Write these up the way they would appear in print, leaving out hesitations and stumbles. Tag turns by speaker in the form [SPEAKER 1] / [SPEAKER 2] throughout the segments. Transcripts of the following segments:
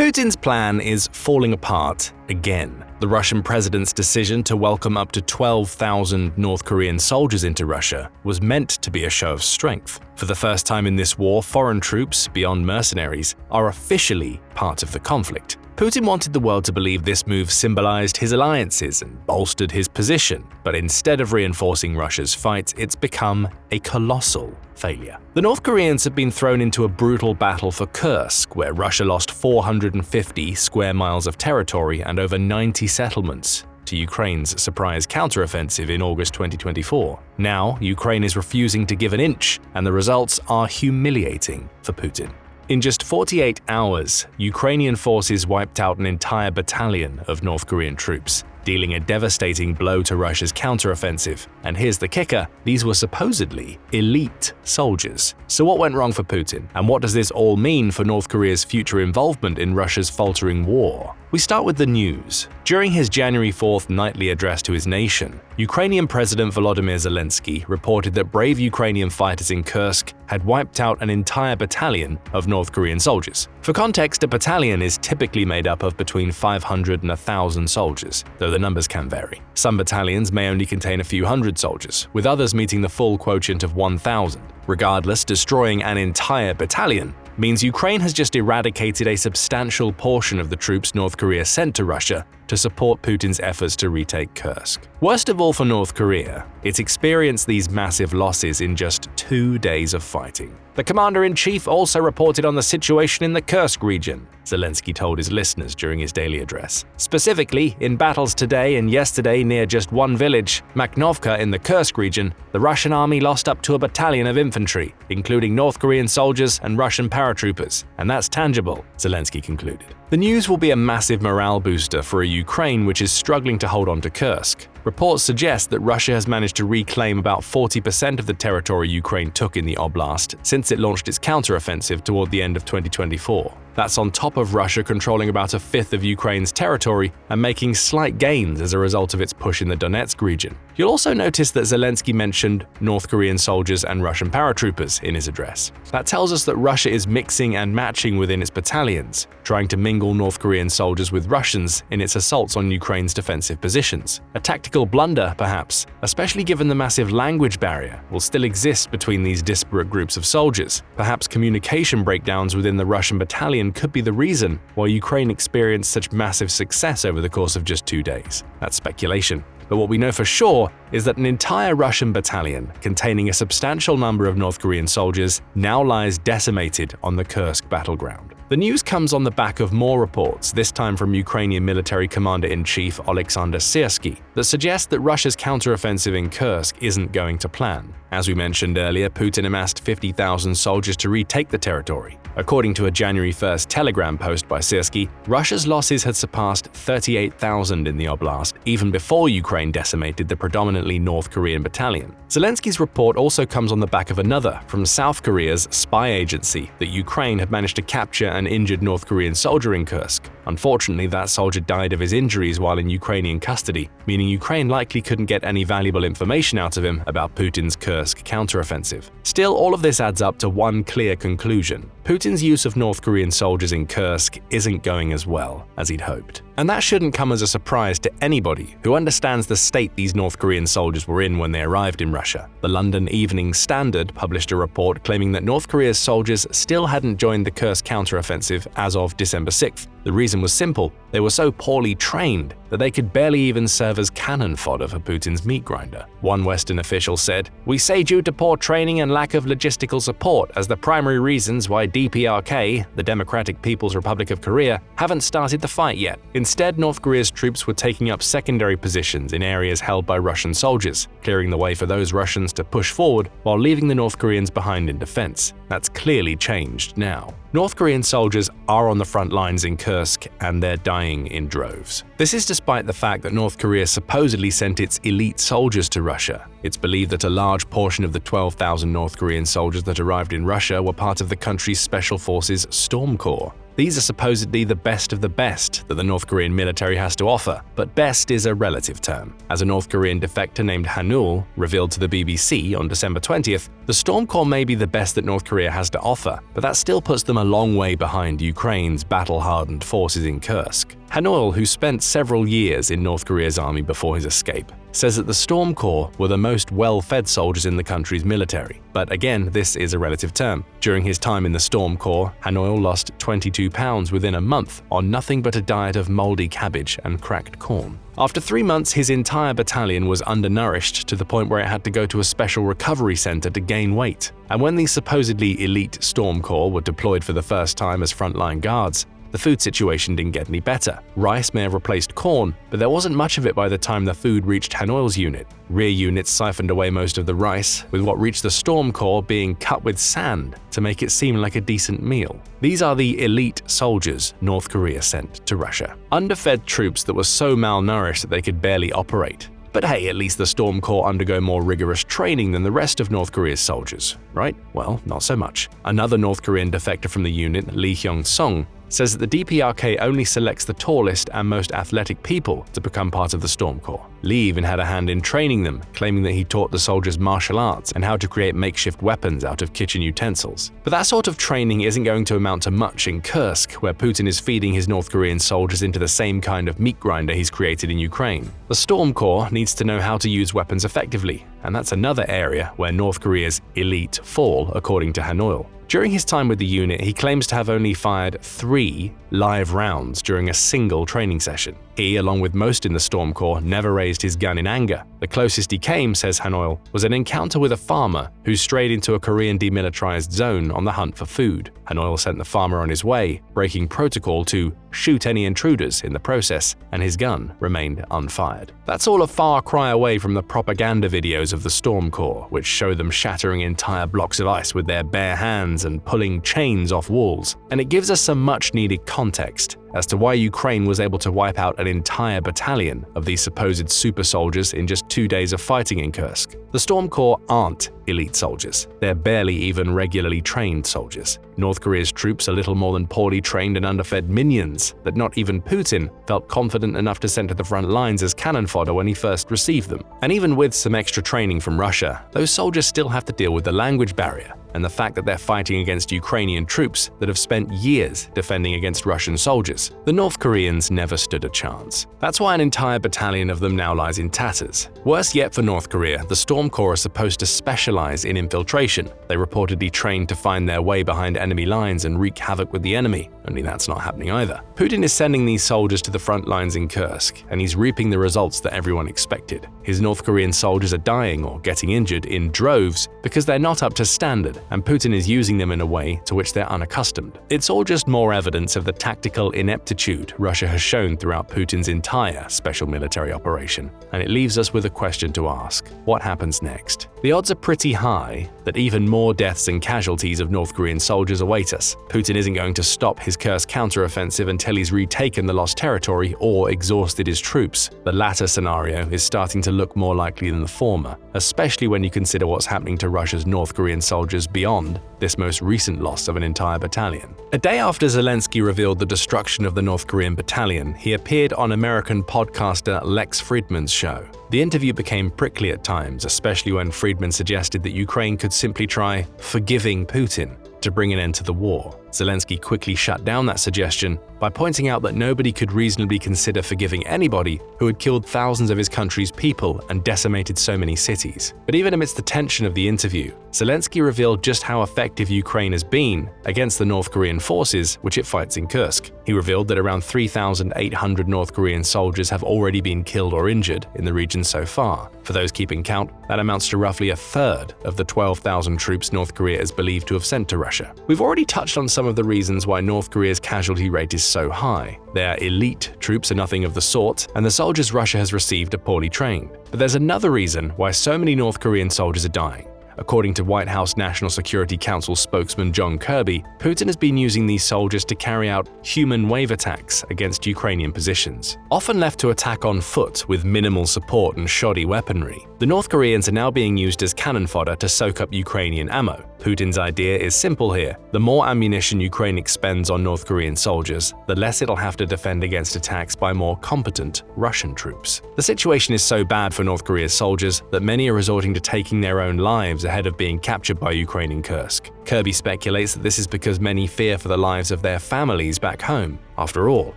[SPEAKER 1] Putin's plan is falling apart again. The Russian president's decision to welcome up to 12,000 North Korean soldiers into Russia was meant to be a show of strength. For the first time in this war, foreign troops, beyond mercenaries, are officially part of the conflict. Putin wanted the world to believe this move symbolized his alliances and bolstered his position, but instead of reinforcing Russia's fight, it's become a colossal failure. The North Koreans have been thrown into a brutal battle for Kursk, where Russia lost 450 square miles of territory and over 90 settlements to Ukraine's surprise counteroffensive in August 2024. Now, Ukraine is refusing to give an inch, and the results are humiliating for Putin. In just 48 hours, Ukrainian forces wiped out an entire battalion of North Korean troops, dealing a devastating blow to Russia's counteroffensive. And here's the kicker, these were supposedly elite soldiers. So what went wrong for Putin? And what does this all mean for North Korea's future involvement in Russia's faltering war? We start with the news. During his January 4th nightly address to his nation, Ukrainian President Volodymyr Zelensky reported that brave Ukrainian fighters in Kursk had wiped out an entire battalion of North Korean soldiers. For context, a battalion is typically made up of between 500 and 1,000 soldiers, though the numbers can vary. Some battalions may only contain a few hundred soldiers, with others meeting the full quotient of 1,000. Regardless, destroying an entire battalion means Ukraine has just eradicated a substantial portion of the troops North Korea sent to Russia to support Putin's efforts to retake Kursk. Worst of all for North Korea, it experienced these massive losses in just 2 days of fighting. The commander-in-chief also reported on the situation in the Kursk region, Zelensky told his listeners during his daily address. Specifically, in battles today and yesterday near just one village, Makhnovka in the Kursk region, the Russian army lost up to a battalion of infantry, including North Korean soldiers and Russian paratroopers. And that's tangible, Zelensky concluded. The news will be a massive morale booster for a Ukraine which is struggling to hold on to Kursk. Reports suggest that Russia has managed to reclaim about 40% of the territory Ukraine took in the oblast since it launched its counteroffensive toward the end of 2024. That's on top of Russia controlling about a fifth of Ukraine's territory and making slight gains as a result of its push in the Donetsk region. You'll also notice that Zelensky mentioned North Korean soldiers and Russian paratroopers in his address. That tells us that Russia is mixing and matching within its battalions, trying to mingle North Korean soldiers with Russians in its assaults on Ukraine's defensive positions. A tactical blunder, perhaps, especially given the massive language barrier will still exist between these disparate groups of soldiers. Perhaps communication breakdowns within the Russian battalion could be the reason why Ukraine experienced such massive success over the course of just 2 days. That's speculation. But what we know for sure is that an entire Russian battalion containing a substantial number of North Korean soldiers now lies decimated on the Kursk battleground. The news comes on the back of more reports, this time from Ukrainian military commander-in-chief Oleksandr Syrsky, that suggest that Russia's counteroffensive in Kursk isn't going to plan. As we mentioned earlier, Putin amassed 50,000 soldiers to retake the territory. According to a January 1st Telegram post by Syrsky, Russia's losses had surpassed 38,000 in the oblast even before Ukraine decimated the predominantly North Korean battalion. Zelensky's report also comes on the back of another from South Korea's spy agency that Ukraine had managed to capture an injured North Korean soldier in Kursk. Unfortunately, that soldier died of his injuries while in Ukrainian custody, meaning Ukraine likely couldn't get any valuable information out of him about Putin's Kursk counteroffensive. Still, all of this adds up to one clear conclusion. Putin's use of North Korean soldiers in Kursk isn't going as well as he'd hoped. And that shouldn't come as a surprise to anybody who understands the state these North Korean soldiers were in when they arrived in Russia. The London Evening Standard published a report claiming that North Korea's soldiers still hadn't joined the Kursk counteroffensive as of December 6th. The reason was simple. They were so poorly trained that they could barely even serve as cannon fodder for Putin's meat grinder. One Western official said, "We say due to poor training and lack of logistical support as the primary reasons why DPRK, the Democratic People's Republic of Korea, haven't started the fight yet." Instead, North Korea's troops were taking up secondary positions in areas held by Russian soldiers, clearing the way for those Russians to push forward while leaving the North Koreans behind in defense. That's clearly changed now. North Korean soldiers are on the front lines in Kursk and they're dying in droves. This is despite the fact that North Korea supposedly sent its elite soldiers to Russia. It's believed that a large portion of the 12,000 North Korean soldiers that arrived in Russia were part of the country's special forces Storm Corps. These are supposedly the best of the best that the North Korean military has to offer, but best is a relative term. As a North Korean defector named Hanul revealed to the BBC on December 20th, the Storm Corps may be the best that North Korea has to offer, but that still puts them a long way behind Ukraine's battle-hardened forces in Kursk. Hanul, who spent several years in North Korea's army before his escape, says that the Storm Corps were the most well-fed soldiers in the country's military. But again, this is a relative term. During his time in the Storm Corps, Hanul lost 22 pounds within a month on nothing but a diet of moldy cabbage and cracked corn. After 3 months, his entire battalion was undernourished to the point where it had to go to a special recovery center to gain weight. And when these supposedly elite Storm Corps were deployed for the first time as frontline guards, the food situation didn't get any better. Rice may have replaced corn, but there wasn't much of it by the time the food reached Hanul's unit. Rear units siphoned away most of the rice, with what reached the Storm Corps being cut with sand to make it seem like a decent meal. These are the elite soldiers North Korea sent to Russia. Underfed troops that were so malnourished that they could barely operate. But hey, at least the Storm Corps undergo more rigorous training than the rest of North Korea's soldiers, right? Well, not so much. Another North Korean defector from the unit, Lee Hyung-sung, says that the DPRK only selects the tallest and most athletic people to become part of the Storm Corps. Lee even had a hand in training them, claiming that he taught the soldiers martial arts and how to create makeshift weapons out of kitchen utensils. But that sort of training isn't going to amount to much in Kursk, where Putin is feeding his North Korean soldiers into the same kind of meat grinder he's created in Ukraine. The Storm Corps needs to know how to use weapons effectively, and that's another area where North Korea's elite fall, according to Hanul. During his time with the unit, he claims to have only fired 3 live rounds during a single training session. He, along with most in the Storm Corps, never raised his gun in anger. The closest he came, says Hanul, was an encounter with a farmer who strayed into a Korean demilitarized zone on the hunt for food. Hanul sent the farmer on his way, breaking protocol to shoot any intruders in the process, and his gun remained unfired. That's all a far cry away from the propaganda videos of the Storm Corps, which show them shattering entire blocks of ice with their bare hands and pulling chains off walls. And it gives us some much-needed context as to why Ukraine was able to wipe out an entire battalion of these supposed super soldiers in just 2 days of fighting in Kursk. The Storm Corps aren't elite soldiers. They're barely even regularly trained soldiers. North Korea's troops are little more than poorly trained and underfed minions that not even Putin felt confident enough to send to the front lines as cannon fodder when he first received them. And even with some extra training from Russia, those soldiers still have to deal with the language barrier and the fact that they're fighting against Ukrainian troops that have spent years defending against Russian soldiers. The North Koreans never stood a chance. That's why an entire battalion of them now lies in tatters. Worse yet for North Korea, the Storm Corps are supposed to specialize in infiltration. They reportedly trained to find their way behind enemy lines and wreak havoc with the enemy, only that's not happening either. Putin is sending these soldiers to the front lines in Kursk, and he's reaping the results that everyone expected. His North Korean soldiers are dying or getting injured in droves because they're not up to standard, and Putin is using them in a way to which they're unaccustomed. It's all just more evidence of the tactical ineptitude Russia has shown throughout Putin's entire special military operation, and it leaves us with a question to ask: what happens next? The odds are pretty high that even more deaths and casualties of North Korean soldiers await us. Putin isn't going to stop his Kursk counteroffensive until he's retaken the lost territory or exhausted his troops. The latter scenario is starting to look more likely than the former, especially when you consider what's happening to Russia's North Korean soldiers beyond this most recent loss of an entire battalion. A day after Zelensky revealed the destruction of the North Korean battalion, he appeared on American podcaster Lex Fridman's show. The interview became prickly at times, especially when Friedman suggested that Ukraine could simply try forgiving Putin to bring an end to the war. Zelensky quickly shut down that suggestion by pointing out that nobody could reasonably consider forgiving anybody who had killed thousands of his country's people and decimated so many cities. But even amidst the tension of the interview, Zelensky revealed just how effective Ukraine has been against the North Korean forces which it fights in Kursk. He revealed that around 3,800 North Korean soldiers have already been killed or injured in the region so far. For those keeping count, that amounts to roughly a third of the 12,000 troops North Korea is believed to have sent to Russia. We've already touched on some of the reasons why North Korea's casualty rate is so high. Their elite troops are nothing of the sort, and the soldiers Russia has received are poorly trained. But there's another reason why so many North Korean soldiers are dying. According to White House National Security Council spokesman John Kirby, Putin has been using these soldiers to carry out human wave attacks against Ukrainian positions, often left to attack on foot with minimal support and shoddy weaponry. The North Koreans are now being used as cannon fodder to soak up Ukrainian ammo. Putin's idea is simple here. The more ammunition Ukraine expends on North Korean soldiers, the less it'll have to defend against attacks by more competent Russian troops. The situation is so bad for North Korea's soldiers that many are resorting to taking their own lives ahead of being captured by Ukraine in Kursk. Kirby speculates that this is because many fear for the lives of their families back home. After all,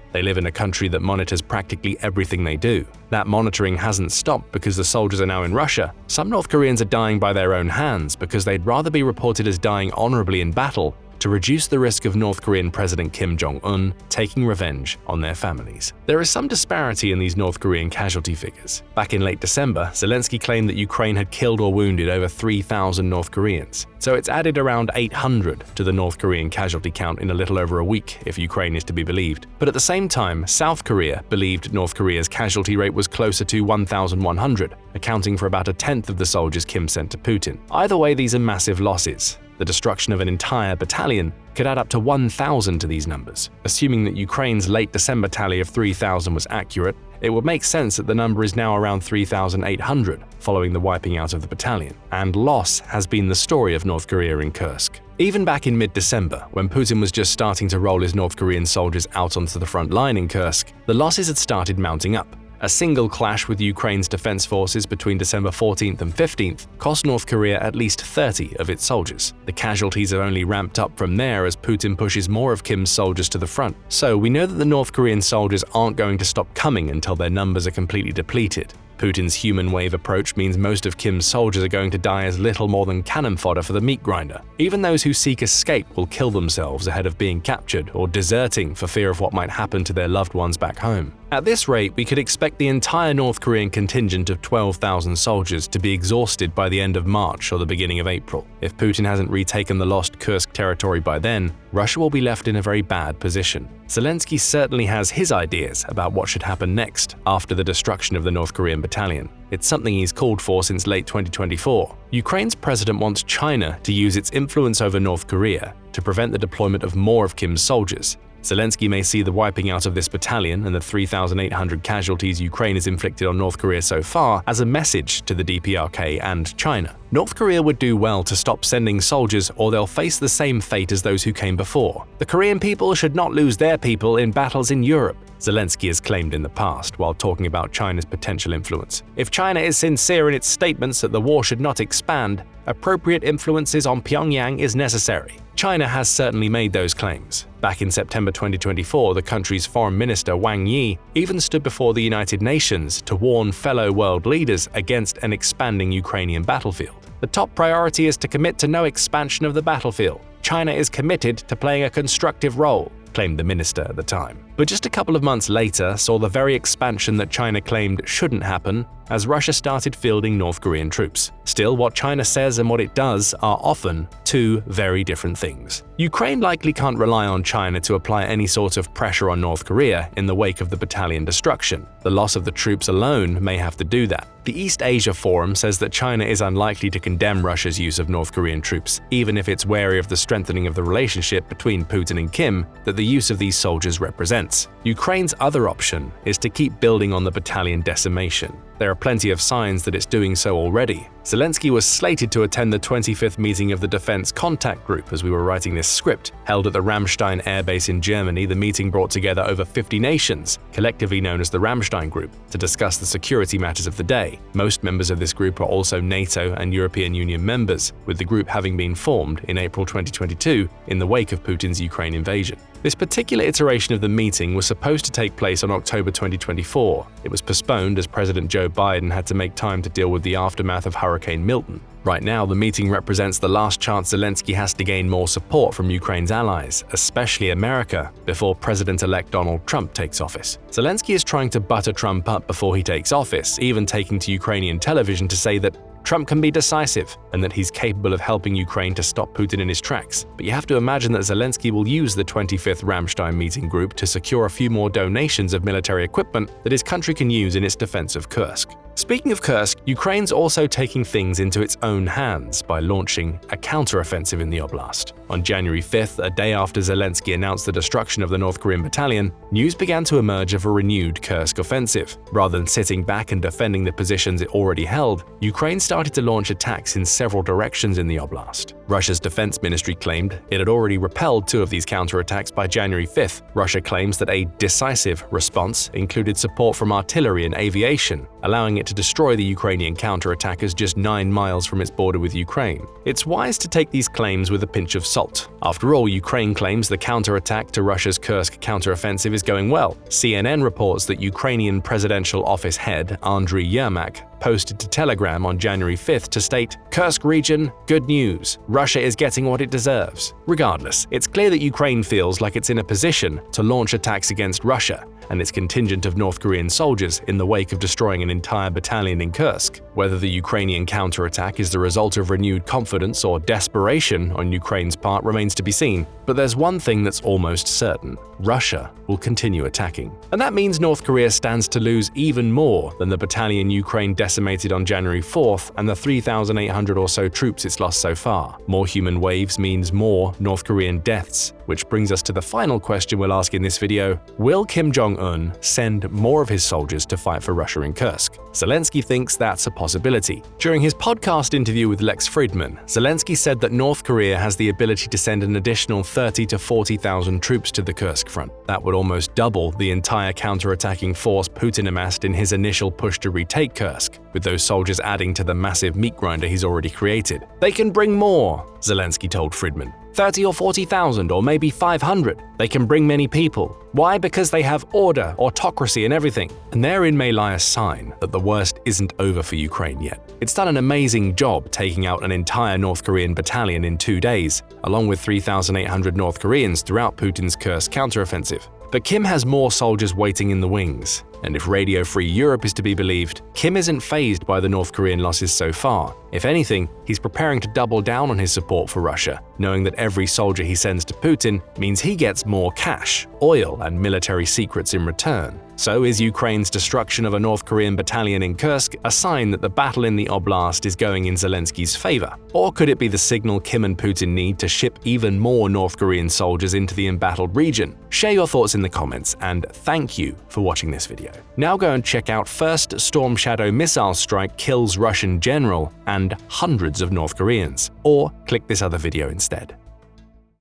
[SPEAKER 1] they live in a country that monitors practically everything they do. That monitoring hasn't stopped because the soldiers are now in Russia. Some North Koreans are dying by their own hands because they'd rather be reported as dying honorably in battle to reduce the risk of North Korean President Kim Jong-un taking revenge on their families. There is some disparity in these North Korean casualty figures. Back in late December, Zelensky claimed that Ukraine had killed or wounded over 3,000 North Koreans. So it's added around 800 to the North Korean casualty count in a little over a week, if Ukraine is to be believed. But at the same time, South Korea believed North Korea's casualty rate was closer to 1,100, accounting for about a tenth of the soldiers Kim sent to Putin. Either way, these are massive losses. The destruction of an entire battalion could add up to 1,000 to these numbers. Assuming that Ukraine's late December tally of 3,000 was accurate, it would make sense that the number is now around 3,800 following the wiping out of the battalion. And loss has been the story of North Korea in Kursk. Even back in mid-December, when Putin was just starting to roll his North Korean soldiers out onto the front line in Kursk, the losses had started mounting up. A single clash with Ukraine's defense forces between December 14th and 15th cost North Korea at least 30 of its soldiers. The casualties have only ramped up from there as Putin pushes more of Kim's soldiers to the front. So we know that the North Korean soldiers aren't going to stop coming until their numbers are completely depleted. Putin's human wave approach means most of Kim's soldiers are going to die as little more than cannon fodder for the meat grinder. Even those who seek escape will kill themselves ahead of being captured or deserting for fear of what might happen to their loved ones back home. At this rate, we could expect the entire North Korean contingent of 12,000 soldiers to be exhausted by the end of March or the beginning of April. If Putin hasn't retaken the lost Kursk territory by then, Russia will be left in a very bad position. Zelensky certainly has his ideas about what should happen next after the destruction of the North Korean battalion. It's something he's called for since late 2024. Ukraine's president wants China to use its influence over North Korea to prevent the deployment of more of Kim's soldiers. Zelensky may see the wiping out of this battalion and the 3,800 casualties Ukraine has inflicted on North Korea so far as a message to the DPRK and China. North Korea would do well to stop sending soldiers or they'll face the same fate as those who came before. The Korean people should not lose their people in battles in Europe, Zelensky has claimed in the past while talking about China's potential influence. If China is sincere in its statements that the war should not expand, appropriate influences on Pyongyang is necessary. China has certainly made those claims. Back in September 2024, the country's foreign minister Wang Yi even stood before the United Nations to warn fellow world leaders against an expanding Ukrainian battlefield. The top priority is to commit to no expansion of the battlefield. China is committed to playing a constructive role, claimed the minister at the time. But just a couple of months later saw the very expansion that China claimed shouldn't happen as Russia started fielding North Korean troops. Still, what China says and what it does are often two very different things. Ukraine likely can't rely on China to apply any sort of pressure on North Korea in the wake of the battalion destruction. The loss of the troops alone may have to do that. The East Asia Forum says that China is unlikely to condemn Russia's use of North Korean troops, even if it's wary of the strengthening of the relationship between Putin and Kim that the use of these soldiers represents. Ukraine's other option is to keep building on the battalion decimation. There are plenty of signs that it's doing so already. Zelensky was slated to attend the 25th meeting of the Defense Contact Group as we were writing this script. Held at the Ramstein Air Base in Germany, the meeting brought together over 50 nations, collectively known as the Ramstein Group, to discuss the security matters of the day. Most members of this group are also NATO and European Union members, with the group having been formed in April 2022 in the wake of Putin's Ukraine invasion. This particular iteration of the meeting was supposed to take place on October 2024. It was postponed as President Joe Biden had to make time to deal with the aftermath of Hurricane Milton. Right now, the meeting represents the last chance Zelensky has to gain more support from Ukraine's allies, especially America, before President-elect Donald Trump takes office. Zelensky is trying to butter Trump up before he takes office, even taking to Ukrainian television to say that Trump can be decisive and that he's capable of helping Ukraine to stop Putin in his tracks. But you have to imagine that Zelensky will use the 25th Ramstein meeting group to secure a few more donations of military equipment that his country can use in its defense of Kursk. Speaking of Kursk, Ukraine's also taking things into its own hands by launching a counteroffensive in the oblast. On January 5th, a day after Zelensky announced the destruction of the North Korean battalion, news began to emerge of a renewed Kursk offensive. Rather than sitting back and defending the positions it already held, Ukraine started to launch attacks in several directions in the oblast. Russia's defense ministry claimed it had already repelled 2 of these counterattacks by January 5th. Russia claims that a decisive response included support from artillery and aviation, allowing it to destroy the Ukrainian counterattackers just 9 miles from its border with Ukraine. It's wise to take these claims with a pinch of salt. After all, Ukraine claims the counterattack to Russia's Kursk counteroffensive is going well. CNN reports that Ukrainian presidential office head Andriy Yermak posted to Telegram on January 5th to state, "Kursk region, good news. Russia is getting what it deserves." Regardless, it's clear that Ukraine feels like it's in a position to launch attacks against Russia and its contingent of North Korean soldiers in the wake of destroying an entire battalion in Kursk. Whether the Ukrainian counterattack is the result of renewed confidence or desperation on Ukraine's part remains to be seen, but there's one thing that's almost certain: Russia will continue attacking. And that means North Korea stands to lose even more than the battalion Ukraine decimated on January 4th and the 3,800 or so troops it's lost so far. More human waves means more North Korean deaths, which brings us to the final question we'll ask in this video: will Kim Jong-un send more of his soldiers to fight for Russia in Kursk? Zelensky thinks that's a possibility. During his podcast interview with Lex Fridman, Zelensky said that North Korea has the ability to send an additional 30,000 to 40,000 troops to the Kursk front. That would almost double the entire counterattacking force Putin amassed in his initial push to retake Kursk, with those soldiers adding to the massive meat grinder he's already created. They can bring more, Zelensky told Fridman. 30 or 40,000 or maybe 500. They can bring many people. Why? Because they have order, autocracy and everything. And therein may lie a sign that the worst isn't over for Ukraine yet. It's done an amazing job taking out an entire North Korean battalion in 2 days, along with 3,800 North Koreans throughout Putin's Kursk counteroffensive. But Kim has more soldiers waiting in the wings. And if Radio Free Europe is to be believed, Kim isn't fazed by the North Korean losses so far. If anything, he's preparing to double down on his support for Russia, knowing that every soldier he sends to Putin means he gets more cash, oil, and military secrets in return. So is Ukraine's destruction of a North Korean battalion in Kursk a sign that the battle in the oblast is going in Zelensky's favor? Or could it be the signal Kim and Putin need to ship even more North Korean soldiers into the embattled region? Share your thoughts in the comments, and thank you for watching this video. Now go and check out First Storm Shadow missile strike kills Russian general and hundreds of North Koreans, or click this other video instead.